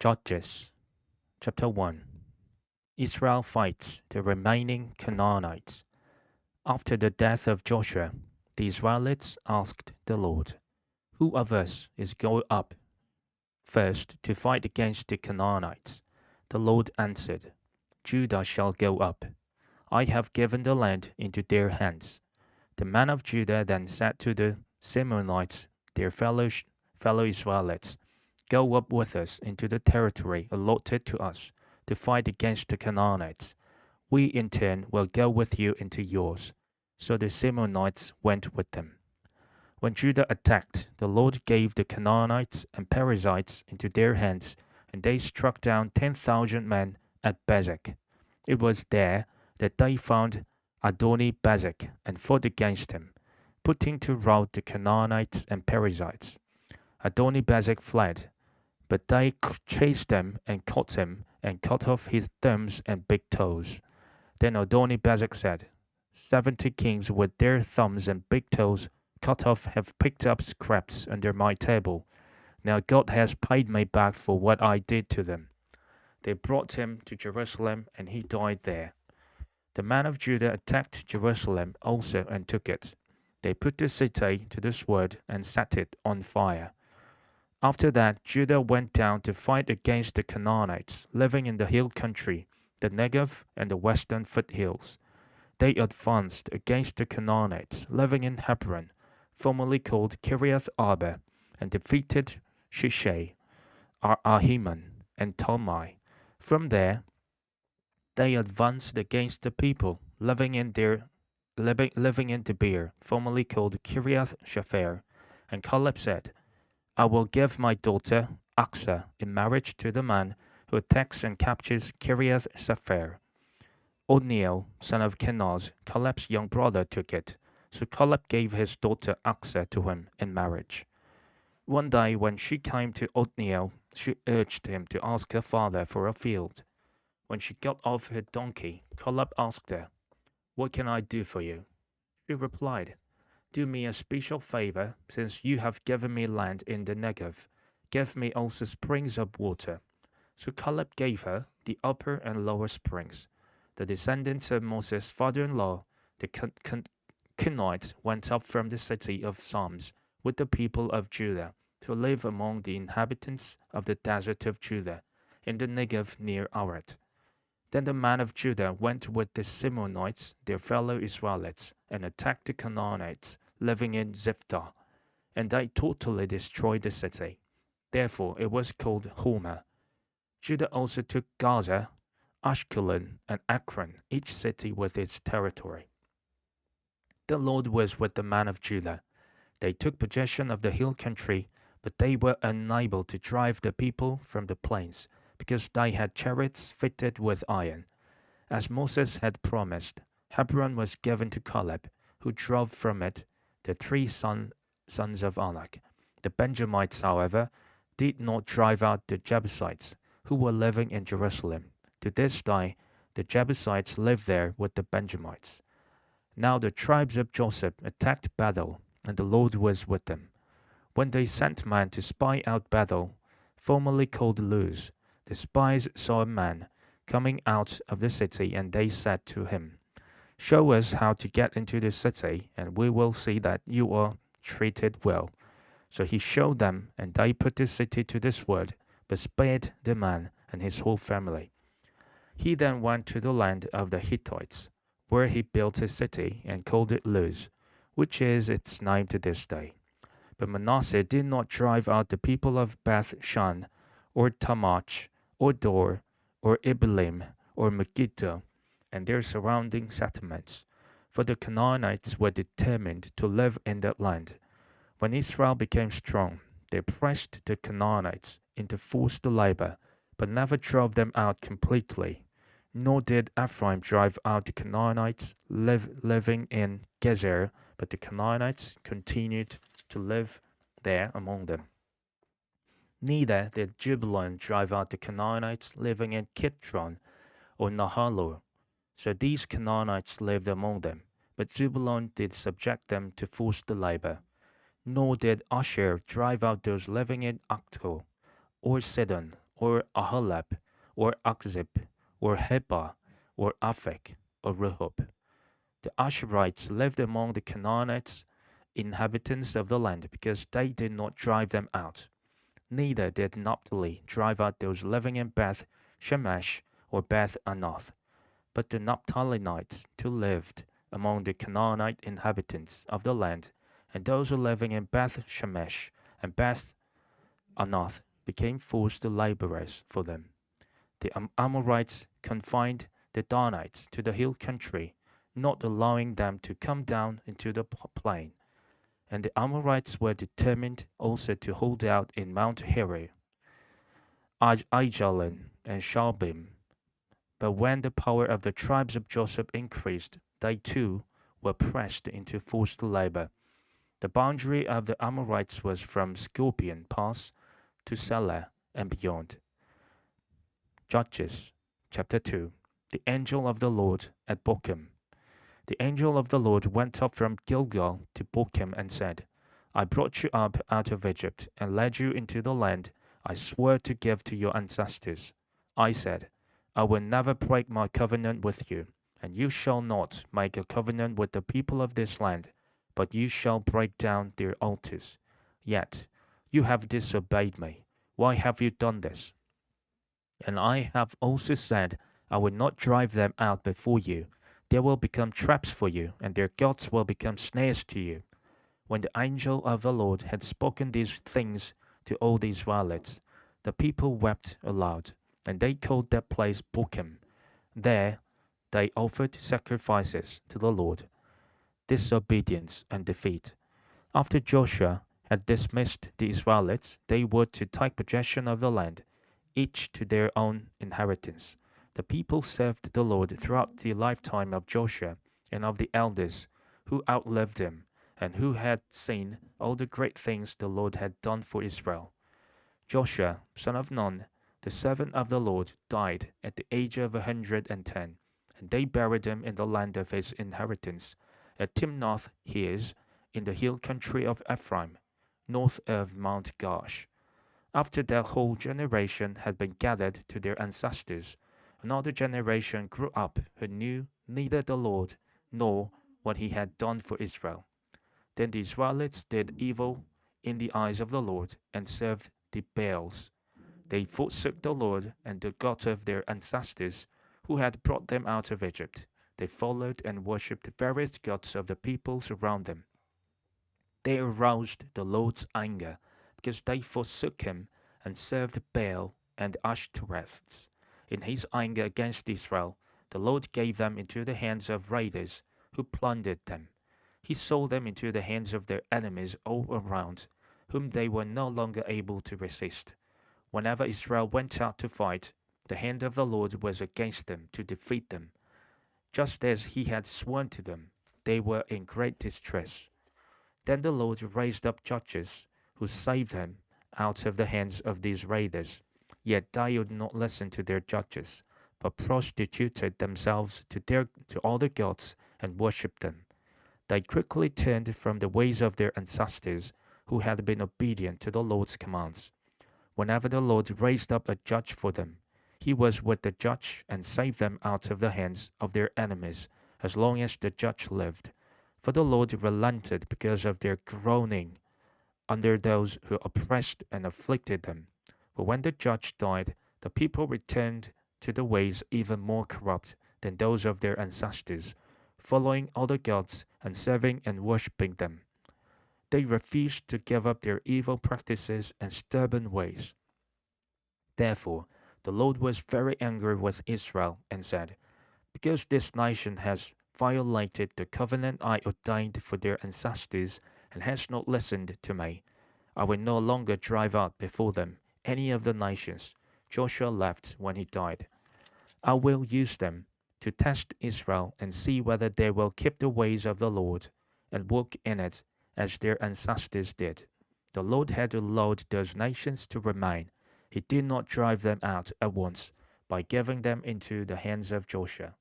Judges chapter 1. Israel fights the remaining Canaanites. After the death of Joshua, the Israelites asked the Lord, "Who of us is going up first to fight against the Canaanites?" The Lord answered, "Judah shall go up. I have given the land into their hands." The men of Judah then said to the Simeonites, their fellow Israelites, "Go up with us into the territory allotted to us to fight against the Canaanites. We in turn will go with you into yours." So the Simeonites went with them. When Judah attacked, the Lord gave the Canaanites and Perizzites into their hands, and they struck down 10,000 men at Bezek. It was there that they found Adoni-Bezek and fought against him, putting to rout the Canaanites and Perizzites. Adoni-Bezek fled, but they chased him and caught him and cut off his thumbs and big toes. Then Adoni-Bezek said, 70 kings with their thumbs and big toes cut off have picked up scraps under my table. Now God has paid me back for what I did to them." They brought him to Jerusalem, and he died there. The men of Judah attacked Jerusalem also and took it. They put the city to the sword and set it on fire. After that, Judah went down to fight against the Canaanites living in the hill country, the Negev and the western foothills. They advanced against the Canaanites living in Hebron, formerly called Kiriath Arba, and defeated Shishai, Ahiman, and Talmai. From there, they advanced against the people living in Debir, formerly called Kiriath Shapher, and Caleb said, "I will give my daughter Achsah in marriage to the man who attacks and captures Kiriath Sepher." Othniel, son of Kenaz, Caleb's young brother, took it, so Caleb gave his daughter Achsah to him in marriage. One day when she came to Othniel, she urged him to ask her father for a field. When she got off her donkey, Caleb asked her, "What can I do for you?" She replied, "Do me a special favor, since you have given me land in the Negev. Give me also springs of water." So Caleb gave her the upper and lower springs. The descendants of Moses' father-in-law, the Kenites, went up from the city of Psalms with the people of Judah to live among the inhabitants of the desert of Judah, in the Negev near Arad. Then the men of Judah went with the Simeonites, their fellow Israelites, and attacked the Canaanites living in Ziphtah, and they totally destroyed the city. Therefore it was called Hormah. Judah also took Gaza, Ashkelon, and Ekron, each city with its territory. The Lord was with the men of Judah. They took possession of the hill country, but they were unable to drive the people from the plains, because they had chariots fitted with iron. As Moses had promised, Hebron was given to Caleb, who drove from it the three sons of Anak. The Benjamites, however, did not drive out the Jebusites, who were living in Jerusalem. To this day, the Jebusites live there with the Benjamites. Now the tribes of Joseph attacked Bethel, and the Lord was with them. When they sent men to spy out Bethel, formerly called Luz, the spies saw a man coming out of the city, and they said to him, "Show us how to get into the city, and we will see that you are treated well." So he showed them, and they put the city to the sword, but spared the man and his whole family. He then went to the land of the Hittites, where he built a city and called it Luz, which is its name to this day. But Manasseh did not drive out the people of Beth Shan, or Tamach, or Dor, or Iblim, or Megiddo, and their surrounding settlements, for the Canaanites were determined to live in that land. When Israel became strong, they pressed the Canaanites into forced labor, but never drove them out completely. Nor did Ephraim drive out the Canaanites living in Gezer, but the Canaanites continued to live there among them. Neither did Zebulun drive out the Canaanites living in Kitron or Nahalol. So these Canaanites lived among them, but Zebulun did subject them to forced labor. Nor did Asher drive out those living in Achto, or Sidon, or Ahalab, or Akzib, or Heba, or Aphek, or Rehob. The Asherites lived among the Canaanites, inhabitants of the land, because they did not drive them out. Neither did Naphtali drive out those living in Beth Shemesh or Beth Anath, but the Naphtalites who lived among the Canaanite inhabitants of the land, and those who living in Beth Shemesh and Beth Anath became forced laborers for them. The Amorites confined the Danites to the hill country, not allowing them to come down into the plain. And the Amorites were determined also to hold out in Mount Hori, Aijalon, and Shalbim. But when the power of the tribes of Joseph increased, they too were pressed into forced labor. The boundary of the Amorites was from Scorpion Pass to Selah and beyond. Judges chapter 2. The angel of the Lord at Bochim. The angel of the Lord went up from Gilgal to Bochim and said, I brought you up out of Egypt and led you into the land I swore to give to your ancestors. I said, I will never break my covenant with you, and you shall not make a covenant with the people of this land, but you shall break down their altars. Yet you have disobeyed me. Why have you done this? And I have also said, I will not drive them out before you. They will become traps for you, and their gods will become snares to you. When the angel of the Lord had spoken these things to all the Israelites, the people wept aloud, and they called that place Bochim. There they offered sacrifices to the Lord, disobedience and defeat. After Joshua had dismissed the Israelites, they were to take possession of the land, each to their own inheritance. The people served the Lord throughout the lifetime of Joshua and of the elders who outlived him, and who had seen all the great things the Lord had done for Israel. Joshua, son of Nun, the servant of the Lord, died at the age of 110, and they buried him in the land of his inheritance, at Timnath Heres, in the hill country of Ephraim, north of Mount Gaash. After their whole generation had been gathered to their ancestors, another generation grew up who knew neither the Lord nor what he had done for Israel. Then the Israelites did evil in the eyes of the Lord and served the Baals. They forsook the Lord and the God of their ancestors who had brought them out of Egypt. They followed and worshipped various gods of the peoples around them. They aroused the Lord's anger because they forsook him and served Baal and Ashtoreths. In his anger against Israel, the Lord gave them into the hands of raiders who plundered them. He sold them into the hands of their enemies all around, whom they were no longer able to resist. Whenever Israel went out to fight, the hand of the Lord was against them to defeat them. Just as he had sworn to them, they were in great distress. Then the Lord raised up judges who saved him out of the hands of these raiders. Yet they would not listen to their judges, but prostituted themselves to all the gods and worshipped them. They quickly turned from the ways of their ancestors, who had been obedient to the Lord's commands. Whenever the Lord raised up a judge for them, he was with the judge and saved them out of the hands of their enemies, as long as the judge lived. For the Lord relented because of their groaning under those who oppressed and afflicted them. But when the judge died, the people returned to the ways even more corrupt than those of their ancestors, following other gods and serving and worshipping them. They refused to give up their evil practices and stubborn ways. Therefore, the Lord was very angry with Israel and said, because this nation has violated the covenant I ordained for their ancestors and has not listened to me, I will no longer drive out before them any of the nations Joshua left when he died. I will use them to test Israel and see whether they will keep the ways of the Lord and walk in it as their ancestors did. The Lord had allowed those nations to remain. He did not drive them out at once by giving them into the hands of Joshua.